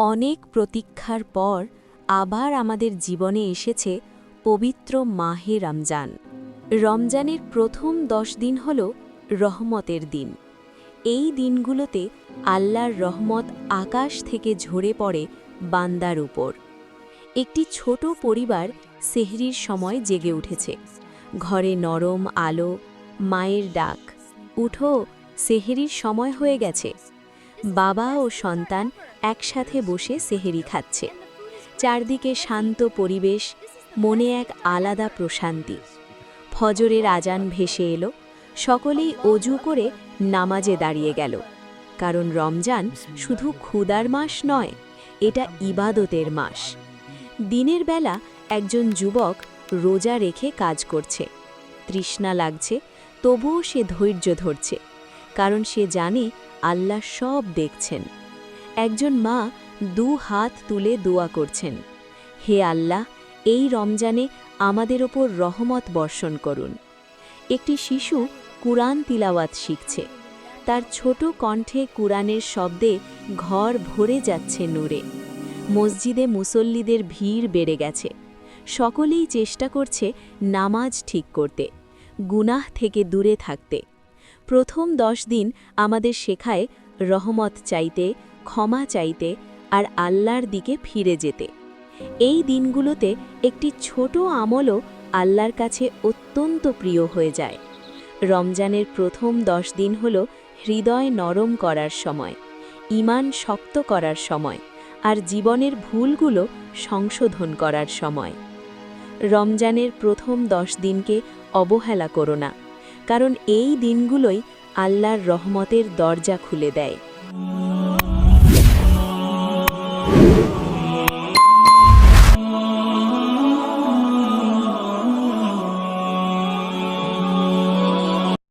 অনেক প্রতীক্ষার পর আবার আমাদের জীবনে এসেছে পবিত্র মাহে রমজান। রমজানের প্রথম 10 দিন হল রহমতের দিন। এই দিনগুলোতে আল্লাহর রহমত আকাশ থেকে ঝরে পড়ে বান্দার উপর। একটি ছোট পরিবার সেহরির সময় জেগে উঠেছে। ঘরে নরম আলো, মায়ের ডাক, উঠো, সেহরির সময় হয়ে গেছে। বাবা ও সন্তান একসাথে বসে সেহরি খাচ্ছে। চারদিকে শান্ত পরিবেশ, মনে এক আলাদা প্রশান্তি। ফজরের আজান ভেসে এলো, সকলেই অজু করে নামাজে দাঁড়িয়ে গেল। কারণ রমজান শুধু ক্ষুধার মাস নয়, এটা ইবাদতের মাস। দিনের বেলা একজন যুবক রোজা রেখে কাজ করছে। তৃষ্ণা লাগছে, তবুও সে ধৈর্য ধরছে, কারণ সে জানে আল্লাহ সব দেখছেন। একজন মা 2 হাত তুলে দোয়া করছেন, হে আল্লাহ, এই রমজানে আমাদের ওপর রহমত বর্ষণ করুন। একটি শিশু কুরআন তিলাওয়াত শিখছে। তার ছোট কণ্ঠে কুরআনের শব্দে ঘর ভরে যাচ্ছে নূরে। মসজিদে মুসল্লিদের ভিড় বেড়ে গেছে। সকলেই চেষ্টা করছে নামাজ ঠিক করতে, গুনাহ থেকে দূরে থাকতে। প্রথম 10 দিন আমাদের শেখায় রহমত চাইতে, ক্ষমা চাইতে আর আল্লাহর দিকে ফিরে যেতে। এই দিনগুলোতে একটি ছোট আমলও আল্লাহর কাছে অত্যন্ত প্রিয় হয়ে যায়। রমজানের প্রথম 10 দিন হল হৃদয় নরম করার সময়, ঈমান শক্ত করার সময় আর জীবনের ভুলগুলো সংশোধন করার সময়। রমজানের প্রথম 10 দিনকে অবহেলা করো না, কারণ এই দিনগুলোই আল্লাহর রহমতের দরজা খুলে দেয়।